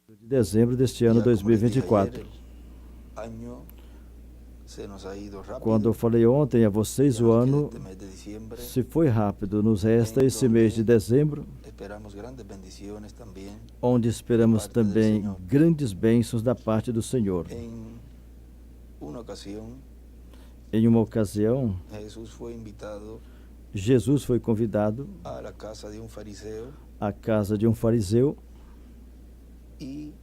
de dezembro deste ano 2024. Quando eu falei ontem a vocês, o ano se foi rápido. Nos resta esse mês de dezembro, onde esperamos também grandes bênçãos da parte do Senhor. Em uma ocasião, Jesus foi convidado à casa de um fariseu. E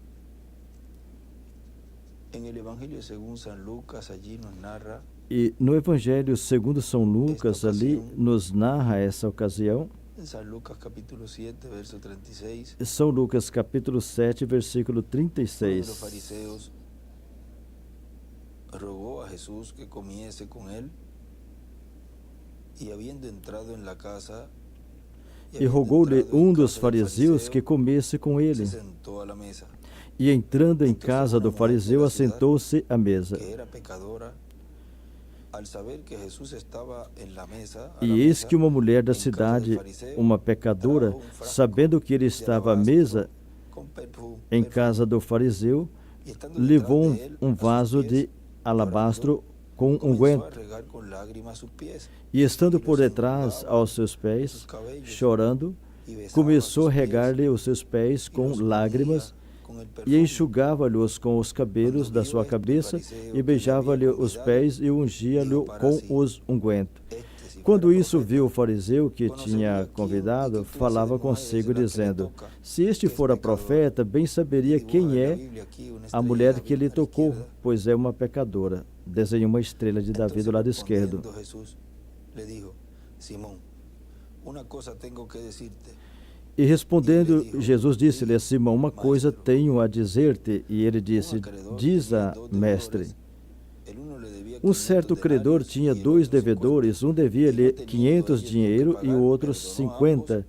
no Evangelho segundo São Lucas, ali nos narra essa ocasião. São Lucas capítulo 7, versículo 36. Rogó a Jesús que comiese con él, y habiendo entrado en la casa, e rogou-lhe um dos fariseus que comesse com ele. E entrando em casa do fariseu, assentou-se à mesa. E eis que uma mulher da cidade, uma pecadora, sabendo que ele estava à mesa em casa do fariseu, levou um vaso de alabastro com unguento, e estando por detrás aos seus pés, chorando, começou a regar-lhe os seus pés com lágrimas, e enxugava-lhes com os cabelos da sua cabeça, e beijava-lhe os pés e ungia-lhe com os ungüentos. Quando isso viu o fariseu que tinha convidado, falava consigo, dizendo: se este fora profeta, bem saberia quem é a mulher que lhe tocou, pois é uma pecadora. Desenha uma estrela de Davi do lado esquerdo. E respondendo, Jesus disse-lhe: Simão, uma coisa tenho a dizer-te. E ele disse: diz-a, mestre. Um certo credor tinha 2 devedores, um devia-lhe 500 dinheiro e o outro 50.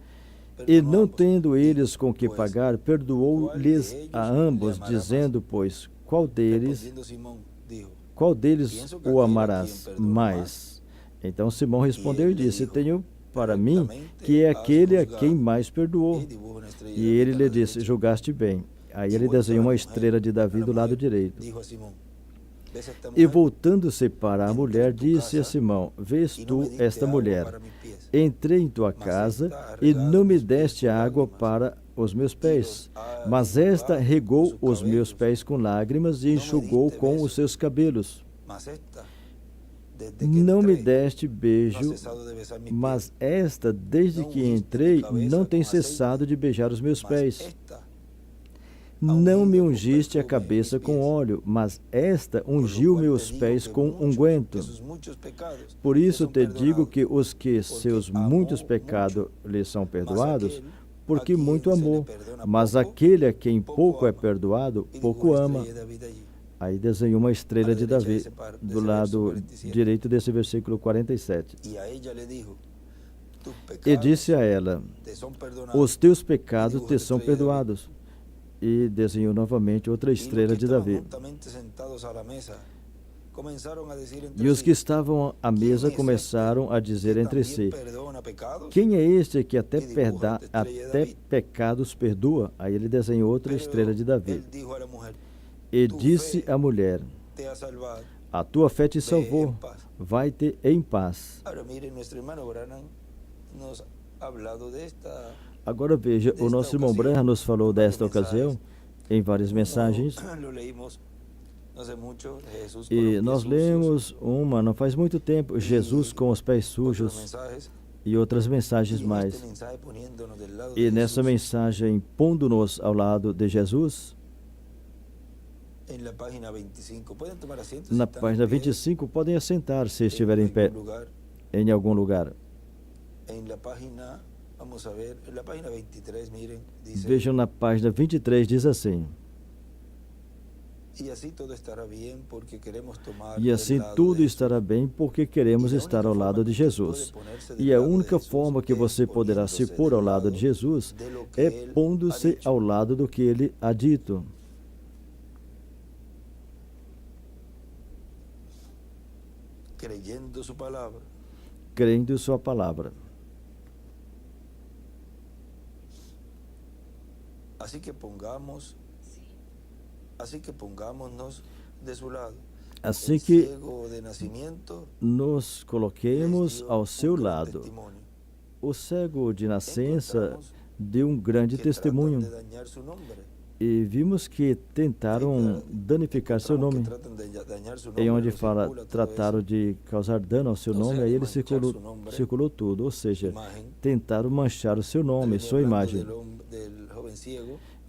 E não tendo eles com que pagar, perdoou-lhes a ambos, dizendo, pois, qual deles o amarás mais? Então Simão respondeu e disse: tenho para mim que é aquele a quem mais perdoou. E ele lhe disse: julgaste bem. Aí ele desenhou uma estrela de Davi do lado direito. E voltando-se para a mulher, disse a Simão: vês tu esta mulher? Entrei em tua casa e não me deste água para os meus pés, mas esta regou os meus pés com lágrimas e enxugou com os seus cabelos. Não me deste beijo, mas esta, desde que entrei, não tem cessado de beijar os meus pés. Não me ungiste a cabeça com óleo, mas esta ungiu meus pés com unguento. Por isso te digo que os que seus muitos pecados lhe são perdoados, porque muito amou, mas aquele a quem pouco é perdoado, pouco ama. Aí desenhou uma estrela de Davi do lado direito desse versículo 47. E disse a ela: os teus pecados te são perdoados. E desenhou novamente outra estrela de Davi. E os que estavam à mesa começaram a dizer entre si: quem é este que até pecados perdoa? Aí ele desenhou outra estrela de Davi. E disse à mulher: a tua fé te salvou, vai-te em paz. Agora veja, o nosso irmão Branham nos falou desta ocasião em várias mensagens. E nós lemos uma, não faz muito tempo, Jesus com os pés sujos, e outras mensagens mais. E nessa mensagem, pondo-nos ao lado de Jesus, na página 25, podem assentar se estiverem em pé em algum lugar. Vejam na página 23, diz assim: e assim tudo estará bem porque queremos estar ao lado de Jesus. E a única forma que você poderá se pôr ao lado de Jesus é pondo-se ao lado do que ele há dito. Crendo sua palavra. Assim que nos coloquemos ao seu lado. O cego de nascença deu um grande testemunho e vimos que tentaram danificar seu nome. Em onde fala, trataram de causar dano ao seu nome, aí ele circulou tudo, ou seja, tentaram manchar o seu nome, sua imagem.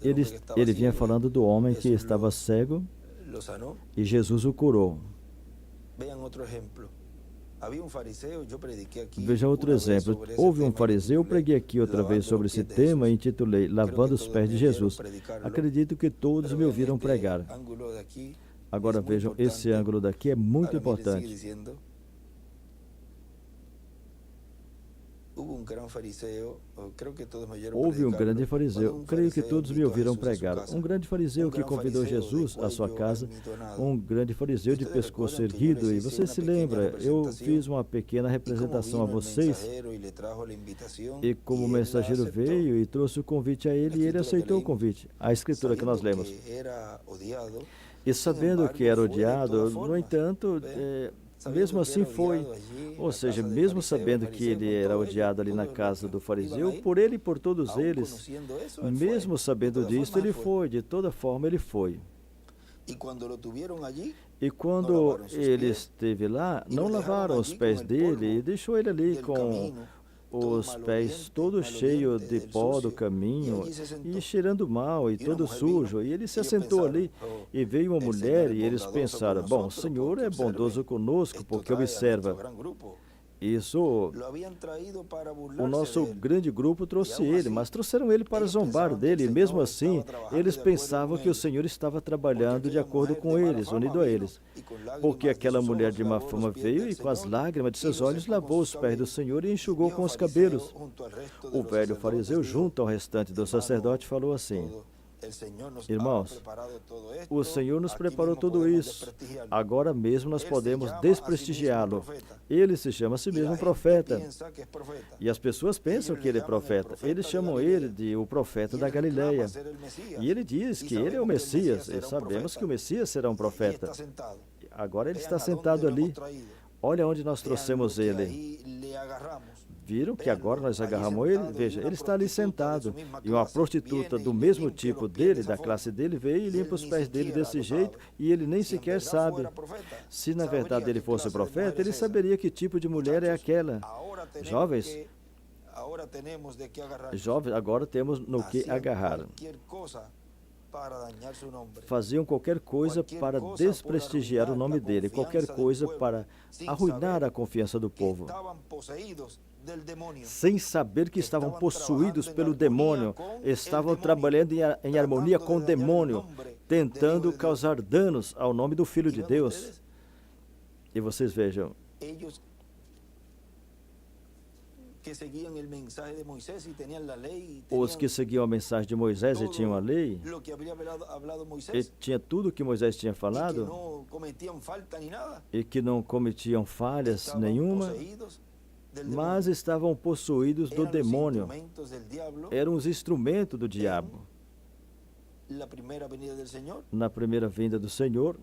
Ele vinha falando do homem que estava cego e Jesus o curou. Veja outro exemplo. Houve um fariseu, eu preguei aqui outra vez sobre esse tema e intitulei Lavando os Pés de Jesus. Acredito que todos me ouviram pregar. Agora vejam, esse ângulo daqui é muito importante. Houve um grande fariseu, creio que todos me ouviram pregar. Um grande fariseu que convidou Jesus à sua casa, um grande fariseu de pescoço erguido. E você se lembra, eu fiz uma pequena representação a vocês. E como o mensageiro veio e trouxe o convite a ele, e ele aceitou o convite. A escritura que nós lemos. E sabendo que era odiado, no entanto, mesmo assim foi, ou seja, mesmo sabendo que ele era odiado ali na casa do fariseu, por ele e por todos eles, mesmo sabendo disso, ele foi, de toda forma ele foi. E quando ele esteve lá, não lavaram os pés dele e deixou ele ali com os pés todos cheios de pó do caminho e cheirando mal e todo sujo. E ele se assentou ali e veio uma mulher e eles pensaram, bom, o Senhor é bondoso conosco porque observa. Isso, o nosso grande grupo trouxe ele, mas trouxeram ele para zombar dele, e mesmo assim, eles pensavam que o Senhor estava trabalhando de acordo com eles, unido a eles. Porque aquela mulher de má fama veio e com as lágrimas de seus olhos lavou os pés do Senhor e enxugou com os cabelos. O velho fariseu, junto ao restante do sacerdote, falou assim, irmãos, o Senhor nos preparou tudo isso. Agora mesmo nós podemos desprestigiá-lo. Ele se chama a si mesmo profeta. E as pessoas pensam que ele é profeta. Eles chamam ele de o profeta da Galileia. E ele diz que ele é o Messias. E sabemos que o Messias será um profeta. Agora ele está sentado ali. Olha onde nós trouxemos ele. Viram que agora nós agarramos ele? Veja, ele está ali sentado. E uma prostituta do mesmo tipo dele, da classe dele, veio e limpa os pés dele desse jeito e ele nem sequer sabe. Se na verdade ele fosse profeta, ele saberia que tipo de mulher é aquela. Jovens, agora temos no que agarrar. Faziam qualquer coisa para desprestigiar o nome dele, qualquer coisa para arruinar a confiança do povo. Sem saber que estavam possuídos pelo demônio, estavam trabalhando em harmonia com o demônio, tentando causar danos ao nome do Filho de Deus. E vocês vejam, os que seguiam a mensagem de Moisés e tinham a lei, e tinha tudo que Moisés tinha falado, e que não cometiam falhas nenhuma, mas estavam possuídos do demônio. Eram os instrumentos do diabo. Na primeira vinda do Senhor,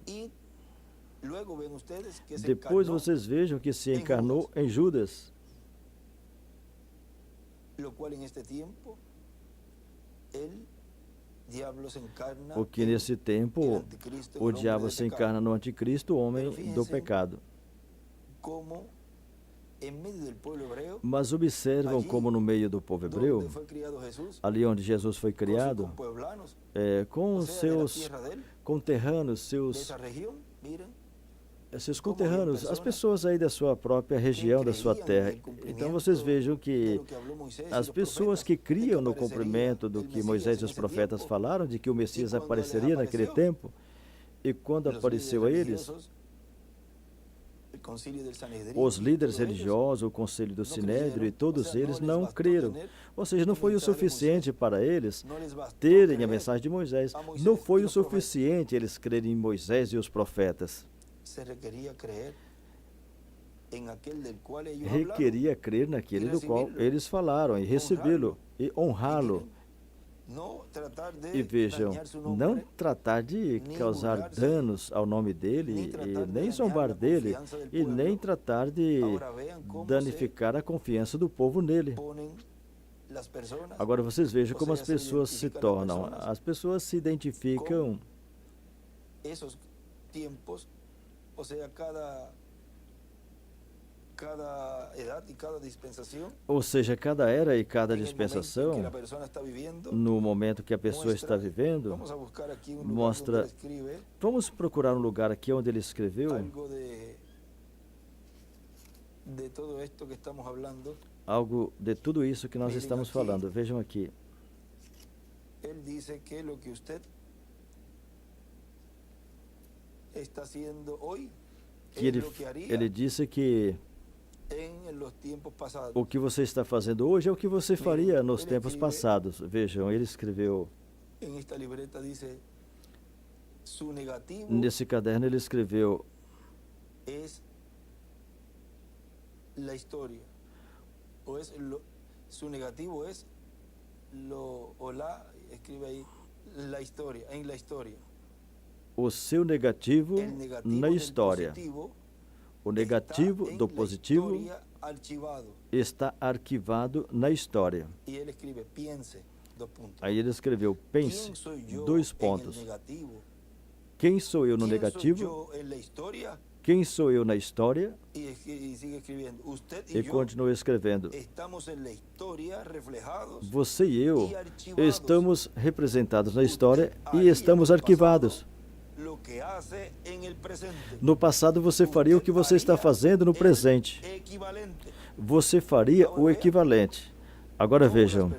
depois vocês vejam que se encarnou em Judas. Porque nesse tempo o diabo se encarna no anticristo, o homem do pecado. Mas observam como no meio do povo hebreu, ali onde Jesus foi criado, com os seus conterrâneos, seus conterrâneos, as pessoas aí da sua própria região, da sua terra. Então vocês vejam que as pessoas que criam no cumprimento do que Moisés e os profetas falaram, de que o Messias apareceria naquele tempo, e quando apareceu a eles, os líderes religiosos, o conselho do Sinédrio e todos eles não creram. Ou seja, não foi o suficiente para eles terem a mensagem de Moisés. Não foi o suficiente eles crerem em Moisés e os profetas. Requeria crer naquele do qual eles falaram e recebê-lo e honrá-lo. E vejam, não tratar de causar danos ao nome dele, e nem zombar dele, e nem tratar de danificar a confiança do povo nele. Agora vocês vejam como as pessoas se tornam. As pessoas se identificam. Ou seja, cada era e cada dispensação, no momento que a pessoa está vivendo, mostra. Vamos procurar um lugar aqui onde ele escreveu algo de tudo isso que nós estamos falando. Vejam aqui. Ele diz que o que você está fazendo hoje, ele disse que o que você está fazendo hoje é o que você faria nos tempos passados. Vejam, ele escreveu. Nesse caderno ele escreveu. La história. Su negativo es escribe aí, la história, em la história. O seu negativo na história. O negativo do positivo está arquivado na história. Aí ele escreveu, pense, 2 pontos. Quem sou eu no negativo? Quem sou eu na história? E continua escrevendo. Você e eu estamos representados na história e estamos arquivados. No passado você faria o que você está fazendo no presente. Você faria o equivalente. Agora vejam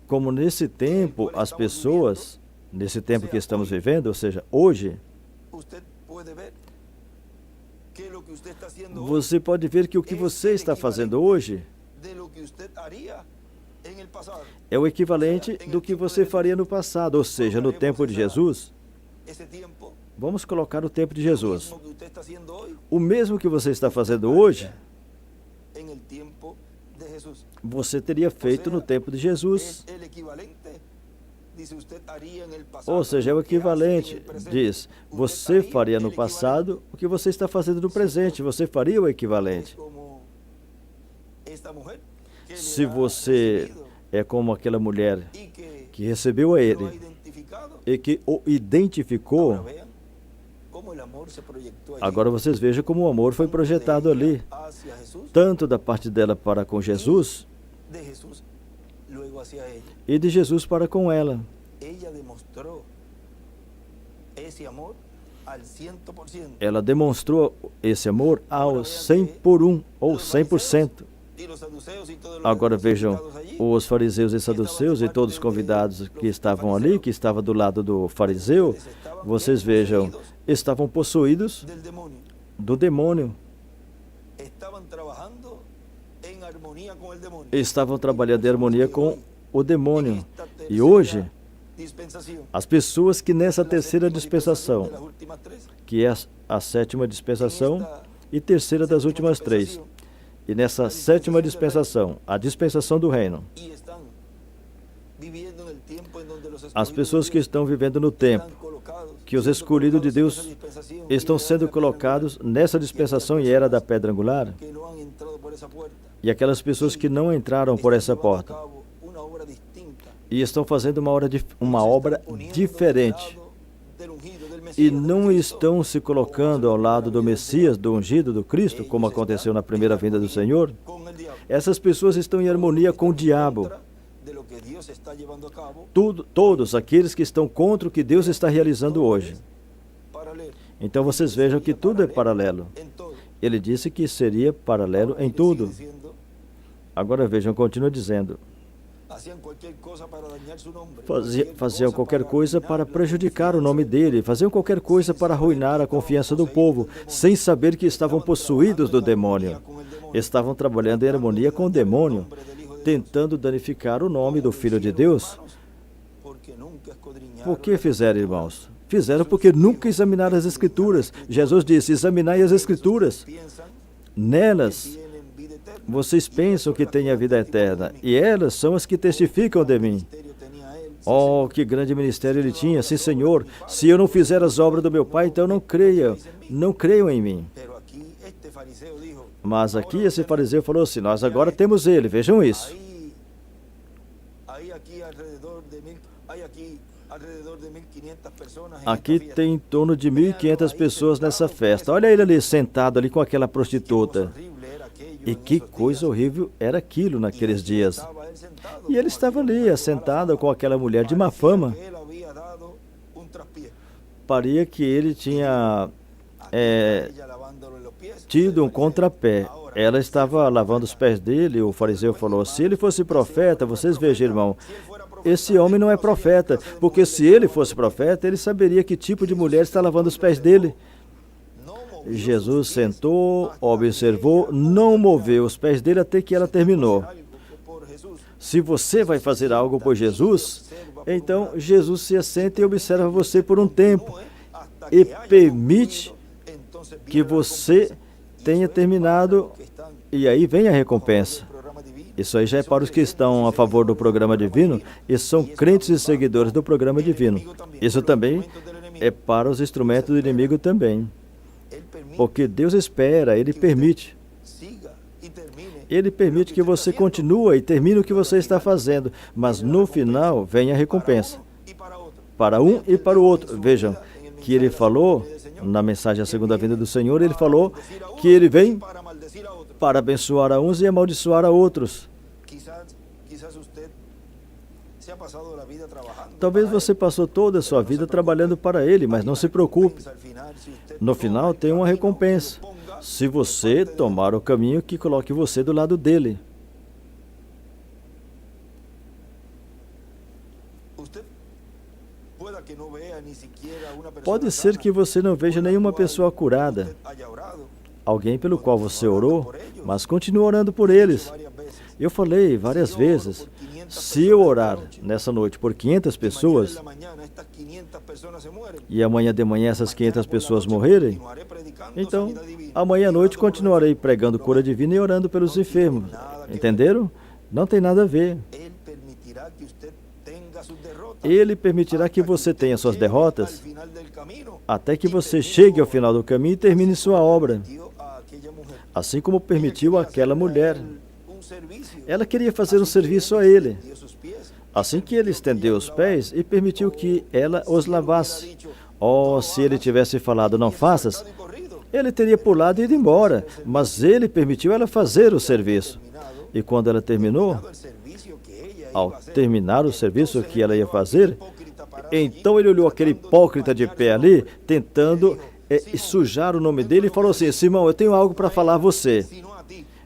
como nesse tempo as pessoas, nesse tempo que estamos vivendo, ou seja, hoje, você pode ver que o que você está fazendo hoje é o equivalente do que você faria no passado, ou seja, no tempo de Jesus. Vamos colocar o tempo de Jesus. O mesmo que você está fazendo hoje, você teria feito no tempo de Jesus. Ou seja, é o equivalente. Diz, você faria no passado o que você está fazendo no presente. Você faria o equivalente. Se você é como aquela mulher que recebeu a ele e que o identificou, agora vocês vejam como o amor foi projetado ali, tanto da parte dela para com Jesus e de Jesus para com ela. Ela demonstrou esse amor ao 100 por 1 ou 100%. Agora vejam, os fariseus e saduceus e todos os convidados que estavam ali, que estavam do lado do fariseu, vocês vejam, estavam possuídos do demônio. Estavam trabalhando em harmonia com o demônio. E hoje, as pessoas que nessa terceira dispensação, que é a 7ª dispensação e terceira das últimas 3, e nessa 7ª dispensação, a dispensação do reino, as pessoas que estão vivendo no tempo, que os escolhidos de Deus estão sendo colocados nessa dispensação e era da pedra angular, e aquelas pessoas que não entraram por essa porta e estão fazendo uma obra diferente e não estão se colocando ao lado do Messias, do ungido, do Cristo, como aconteceu na primeira vinda do Senhor, essas pessoas estão em harmonia com o diabo. Todos aqueles que estão contra o que Deus está realizando hoje. Então vocês vejam que tudo é paralelo. Ele disse que seria paralelo em tudo. Agora vejam, continua dizendo. Faziam qualquer coisa para prejudicar o nome dele, faziam qualquer coisa para arruinar a confiança do povo, sem saber que estavam possuídos do demônio. Estavam trabalhando em harmonia com o demônio, tentando danificar o nome do Filho de Deus. Por que fizeram, irmãos? Fizeram porque nunca examinaram as Escrituras. Jesus disse, examinai as Escrituras. Nelas Vocês pensam que têm a vida eterna, e elas são as que testificam de mim. Oh, que grande ministério ele tinha. Sim, Senhor, se eu não fizer as obras do meu Pai, então não creiam em mim. Mas aqui esse fariseu falou assim, nós agora temos ele, vejam isso. Aqui tem em torno de 1.500 pessoas nessa festa. Olha ele ali, sentado ali com aquela prostituta. E que coisa horrível era aquilo naqueles dias. E ele estava ali, assentado com aquela mulher de má fama. Parecia que ele tinha tido um contrapé. Ela estava lavando os pés dele. O fariseu falou, se ele fosse profeta, vocês vejam, irmão, esse homem não é profeta, porque se ele fosse profeta, ele saberia que tipo de mulher está lavando os pés dele. Jesus sentou, observou, não moveu os pés dele até que ela terminou. Se você vai fazer algo por Jesus, então Jesus se assenta e observa você por um tempo e permite que você tenha terminado, e aí vem a recompensa. Isso aí já é para os que estão a favor do programa divino e são crentes e seguidores do programa divino. Isso também é para os instrumentos do inimigo também. Porque Deus espera, Ele permite. Ele permite que você continue e termine o que você está fazendo, mas no final vem a recompensa. Para um e para o outro. Vejam que ele falou, na mensagem da segunda vinda do Senhor, ele falou que ele vem para abençoar a uns e amaldiçoar a outros. Talvez você passou toda a sua vida trabalhando para ele, mas não se preocupe. No final tem uma recompensa. Se você tomar o caminho que coloque você do lado dele. Pode ser que você não veja nenhuma pessoa curada, alguém pelo qual você orou, mas continue orando por eles. Eu falei várias vezes, se eu orar nessa noite por 500 pessoas, e amanhã de manhã essas 500 pessoas morrerem, então amanhã à noite continuarei pregando cura divina e orando pelos enfermos. Entenderam? Não tem nada a ver. Ele permitirá que você tenha suas derrotas até que você chegue ao final do caminho e termine sua obra. Assim como permitiu àquela mulher. Ela queria fazer um serviço a ele. Assim que ele estendeu os pés e permitiu que ela os lavasse. Oh, se ele tivesse falado, não faças, ele teria pulado e ido embora. Mas ele permitiu ela fazer o serviço. E quando ela terminou, ao terminar o serviço que ela ia fazer, então ele olhou aquele hipócrita de pé ali, tentando sujar o nome dele, e falou assim, Simão, eu tenho algo para falar a você.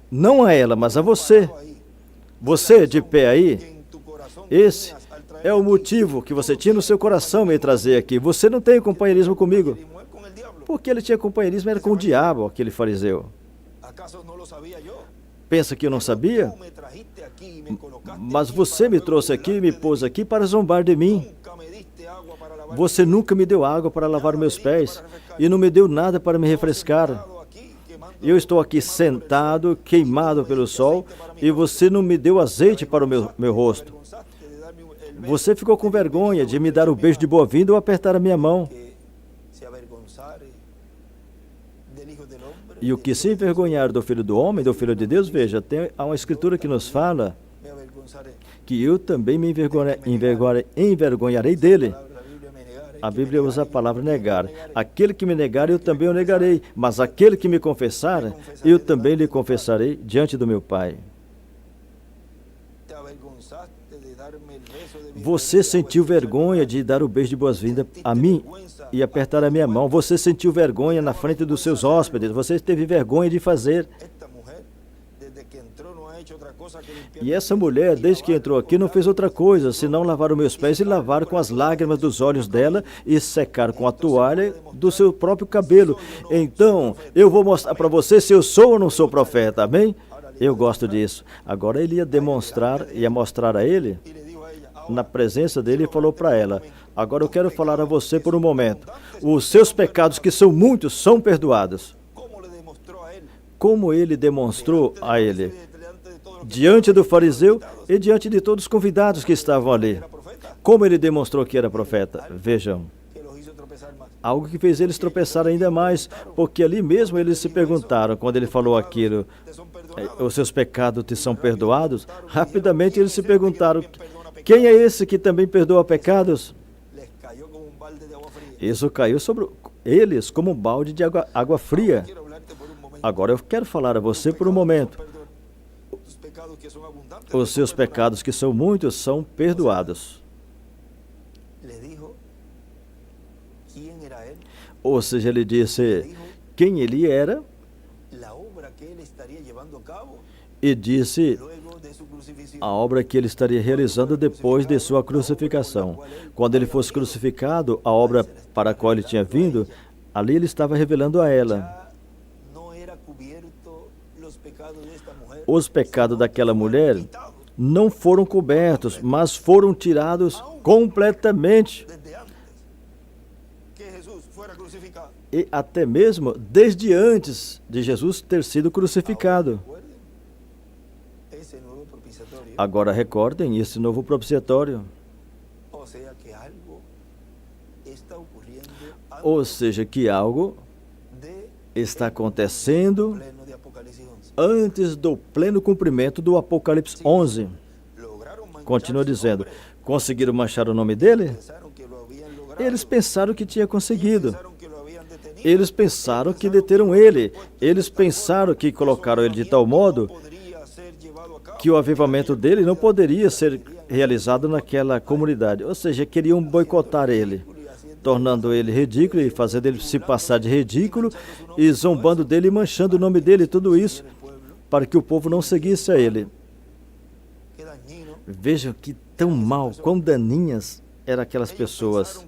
Não a ela, mas a você. Você de pé aí, esse é o motivo que você tinha no seu coração me trazer aqui. Você não tem companheirismo comigo. Porque ele tinha companheirismo, era com o diabo, aquele fariseu. Pensa que eu não sabia? Mas você me trouxe aqui e me pôs aqui para zombar de mim. Você nunca me deu água para lavar os meus pés e não me deu nada para me refrescar. Eu estou aqui sentado, queimado pelo sol, e você não me deu azeite para o meu rosto. Você ficou com vergonha de me dar o beijo de boa-vinda ou apertar a minha mão. E o que se envergonhar do Filho do Homem, do Filho de Deus, veja, há uma escritura que nos fala que eu também me envergonharei dele. A Bíblia usa a palavra negar. Aquele que me negar, eu também o negarei. Mas aquele que me confessar, eu também lhe confessarei diante do meu Pai. Você sentiu vergonha de dar o beijo de boas-vindas a mim e apertar a minha mão. Você sentiu vergonha na frente dos seus hóspedes. Você teve vergonha de fazer. E essa mulher, desde que entrou aqui, não fez outra coisa, senão lavar os meus pés e lavar com as lágrimas dos olhos dela e secar com a toalha do seu próprio cabelo. Então, eu vou mostrar para você se eu sou ou não sou profeta, amém? Eu gosto disso. Agora ele ia demonstrar, ia mostrar a ele, na presença dele, e falou para ela, agora eu quero falar a você por um momento. Os seus pecados, que são muitos, são perdoados. Como ele demonstrou a ele. diante do fariseu e diante de todos os convidados que estavam ali. Como ele demonstrou que era profeta? Vejam, algo que fez eles tropeçar ainda mais, porque ali mesmo eles se perguntaram, quando ele falou aquilo, os seus pecados te são perdoados, rapidamente eles se perguntaram, quem é esse que também perdoa pecados? Isso caiu sobre eles como um balde de água fria. Agora eu quero falar a você por um momento. Os seus pecados, que são muitos, são perdoados. Ou seja, ele disse quem ele era e disse a obra que ele estaria realizando depois de sua crucificação. Quando ele fosse crucificado, a obra para a qual ele tinha vindo, ali ele estava revelando a ela. Os pecados daquela mulher não foram cobertos, mas foram tirados completamente. E até mesmo desde antes de Jesus ter sido crucificado. Agora recordem esse novo propiciatório. Ou seja, que algo está acontecendo antes do pleno cumprimento do Apocalipse 11. Continua dizendo, conseguiram manchar o nome dele? Eles pensaram que tinha conseguido. Eles pensaram que deteram ele. Eles pensaram que colocaram ele de tal modo que o avivamento dele não poderia ser realizado naquela comunidade. Ou seja, queriam boicotar ele, tornando ele ridículo e fazendo ele se passar de ridículo e zombando dele e manchando o nome dele, tudo isso para que o povo não seguisse a ele. Vejam que tão mal, quão daninhas eram aquelas pessoas.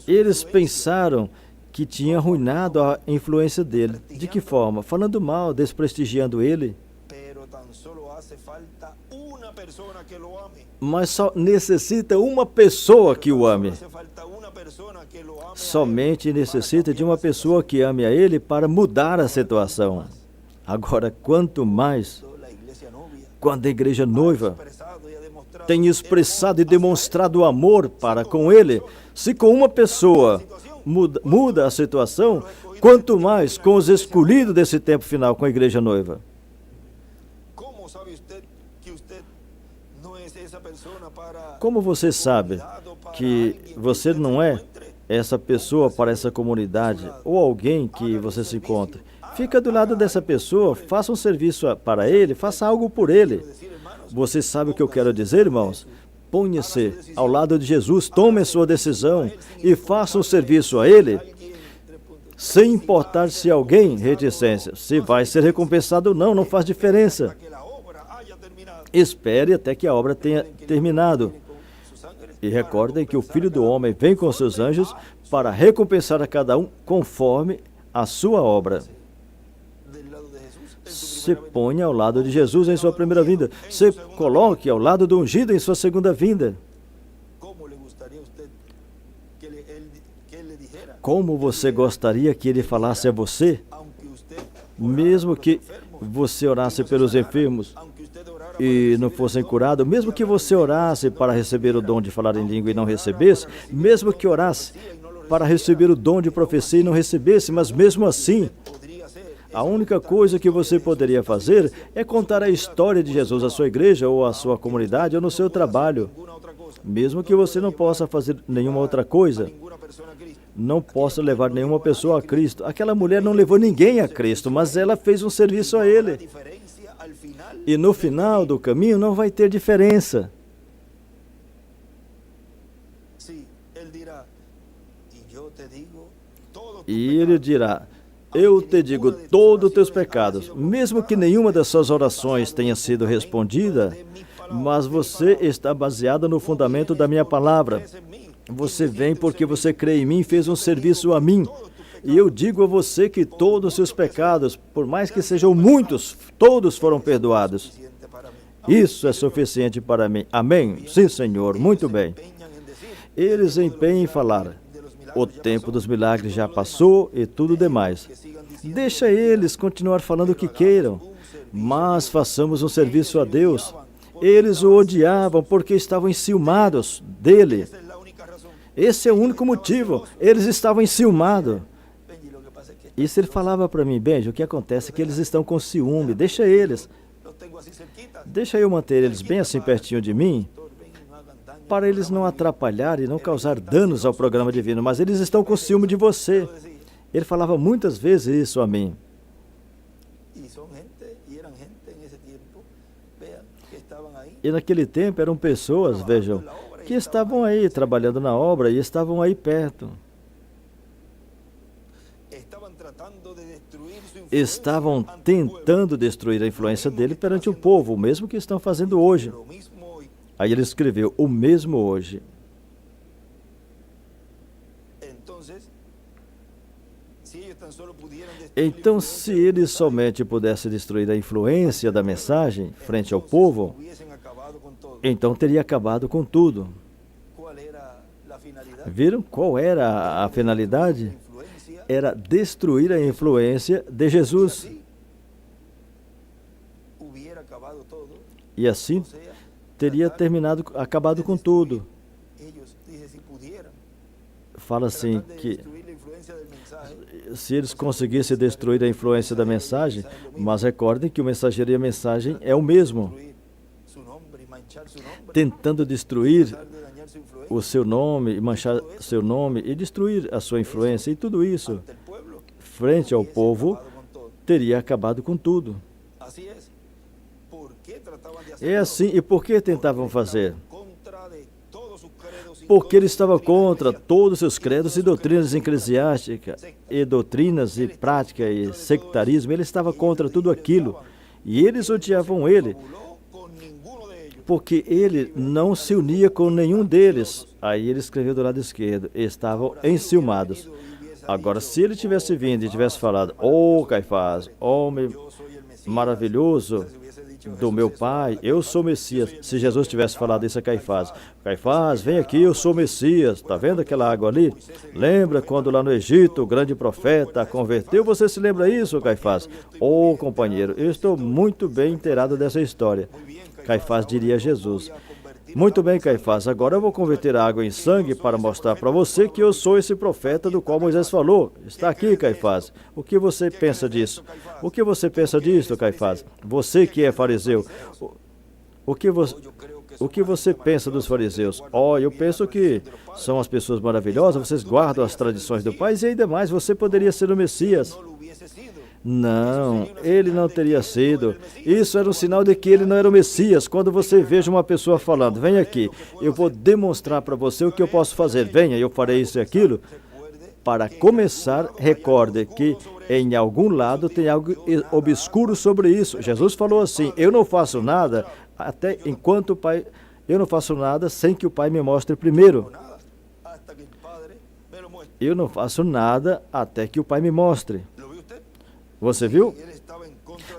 Eles pensaram que tinha arruinado a influência dele. De que forma? Falando mal, desprestigiando ele. Mas só necessita uma pessoa que o ame. Somente necessita de uma pessoa que ame a ele para mudar a situação. Agora, quanto mais quando a igreja noiva tem expressado e demonstrado amor para com ele, se com uma pessoa muda a situação, quanto mais com os escolhidos desse tempo final, com a igreja noiva. Como você sabe que você não é essa pessoa para essa comunidade ou alguém que você se encontra? Fica do lado dessa pessoa, faça um serviço para ele, faça algo por ele. Você sabe o que eu quero dizer, irmãos? Ponha-se ao lado de Jesus, tome a sua decisão e faça um serviço a ele, sem importar se alguém, reticência, se vai ser recompensado ou não, não faz diferença. Espere até que a obra tenha terminado. E recordem que o Filho do Homem vem com seus anjos para recompensar a cada um conforme a sua obra. Se ponha ao lado de Jesus em sua primeira vinda. Se coloque ao lado do ungido em sua segunda vinda. Como você gostaria que ele falasse a você? Mesmo que você orasse pelos enfermos e não fossem curados, mesmo que você orasse para receber o dom de falar em língua e não recebesse, mesmo que orasse para receber o dom de profecia e não recebesse, mas mesmo assim, a única coisa que você poderia fazer é contar a história de Jesus à sua igreja ou à sua comunidade ou no seu trabalho. Mesmo que você não possa fazer nenhuma outra coisa, não possa levar nenhuma pessoa a Cristo. Aquela mulher não levou ninguém a Cristo, mas ela fez um serviço a Ele. E no final do caminho não vai ter diferença. E Ele dirá, eu te digo todos os teus pecados, mesmo que nenhuma das suas orações tenha sido respondida, mas você está baseado no fundamento da minha palavra. Você vem porque você crê em mim e fez um serviço a mim. E eu digo a você que todos os seus pecados, por mais que sejam muitos, todos foram perdoados. Isso é suficiente para mim. Amém? Sim, Senhor. Muito bem. Eles empenham em falar. O tempo dos milagres já passou e tudo demais. Deixa eles continuar falando o que queiram. mas façamos um serviço a Deus. Eles o odiavam porque estavam enciumados dele. Esse é o único motivo. Eles estavam enciumados. Isso ele falava para mim: Benji, o que acontece é que eles estão com ciúme. Deixa eles. Deixa eu manter eles bem assim pertinho de mim, para eles não atrapalharem e não causar danos ao programa divino. Mas eles estão com ciúme de você. Ele falava muitas vezes isso a mim. E naquele tempo eram pessoas, vejam, que estavam aí trabalhando na obra e estavam aí perto. Estavam tentando destruir a influência dele perante o povo, o mesmo que estão fazendo hoje. Aí ele escreveu: o mesmo hoje. Então, se eles somente pudessem destruir a influência da mensagem frente ao povo, então teria acabado com tudo. Viram qual era a finalidade? Era destruir a influência de Jesus. E assim teria acabado com tudo. Fala assim que se eles conseguissem destruir a influência da mensagem, mas recordem que o mensageiro e a mensagem é o mesmo. Tentando destruir o seu nome, e manchar seu nome, e destruir a sua influência, e tudo isso, frente ao povo, teria acabado com tudo. É assim, e por que tentavam fazer? Porque ele estava contra todos os seus credos e doutrinas eclesiásticas, e doutrinas e prática e sectarismo. Ele estava contra tudo aquilo, e eles odiavam ele, porque ele não se unia com nenhum deles. Aí ele escreveu do lado esquerdo: estavam enciumados. Agora, se ele tivesse vindo e tivesse falado: "Oh, Caifás, homem maravilhoso do meu pai, eu sou o Messias." Se Jesus tivesse falado isso a Caifás: "Caifás, vem aqui, eu sou o Messias. Está vendo aquela água ali? Lembra quando lá no Egito o grande profeta a converteu? Você se lembra isso, Caifás?" "Oh, companheiro, eu estou muito bem inteirado dessa história." Caifás diria a Jesus: "Muito bem, Caifás, agora eu vou converter a água em sangue para mostrar para você que eu sou esse profeta do qual Moisés falou. Está aqui, Caifás. O que você pensa disso? O que você pensa disso, Caifás? Você que é fariseu, o que você pensa dos fariseus?" "Oh, eu penso que são as pessoas maravilhosas, vocês guardam as tradições do Pai, e ainda mais, você poderia ser o Messias." Não, ele não teria sido. Isso era um sinal de que ele não era o Messias. Quando você veja uma pessoa falando: "Vem aqui, eu vou demonstrar para você o que eu posso fazer. Venha, eu farei isso e aquilo." Para começar, recorde que em algum lado tem algo obscuro sobre isso. Jesus falou assim: "Eu não faço nada até enquanto o Pai... Eu não faço nada sem que o Pai me mostre primeiro. Eu não faço nada até que o Pai me mostre." Você viu?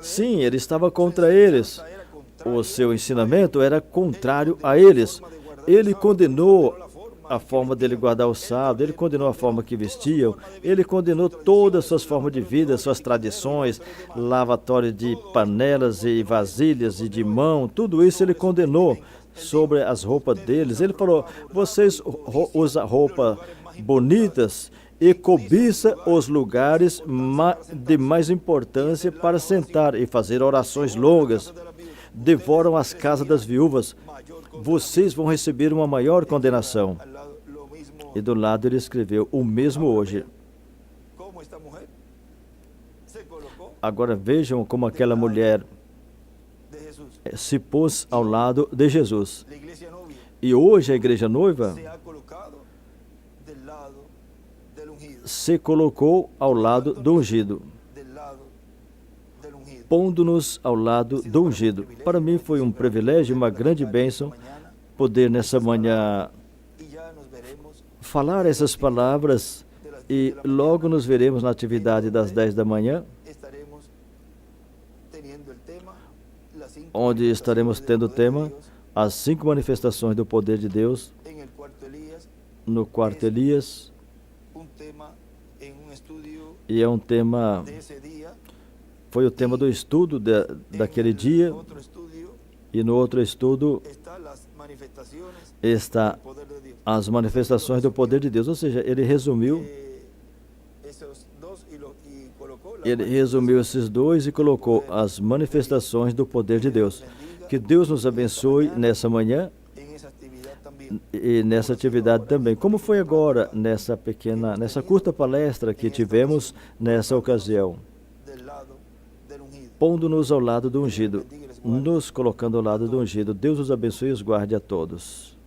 Sim, ele estava contra eles. O seu ensinamento era contrário a eles. Ele condenou a forma dele guardar o sábado, ele condenou a forma que vestiam, ele condenou todas as suas formas de vida, suas tradições, lavatório de panelas e vasilhas e de mão, tudo isso ele condenou sobre as roupas deles. Ele falou: "Vocês usam roupas bonitas e cobiça os lugares de mais importância para sentar e fazer orações longas. Devoram as casas das viúvas. Vocês vão receber uma maior condenação." E do lado ele escreveu: "O mesmo hoje." Agora vejam como aquela mulher se pôs ao lado de Jesus. E hoje a igreja noiva se colocou ao lado do ungido, pondo-nos ao lado do ungido. Para mim foi um privilégio, uma grande bênção, poder nessa manhã falar essas palavras, e logo nos veremos na atividade das 10 da manhã, onde estaremos tendo o tema As 5 manifestações do poder de Deus no quarto Elias. E é um tema Foi o tema do estudo daquele dia. Otro estudio E no outro estudo está las manifestaciones está del poder de Dios. as manifestações do poder de Deus. Ou seja, ele resumiu Esos dos y colocó la Ele resumiu esses dois e colocou as manifestações do poder de Deus. Que Deus nos abençoe nessa manhã en esa actividad también. e nessa atividade também. Como foi agora nessa curta palestra que tivemos nessa ocasião, Del lado del ungido. pondo-nos ao lado do ungido, nos colocando ao lado do ungido. Deus os abençoe e os guarde a todos.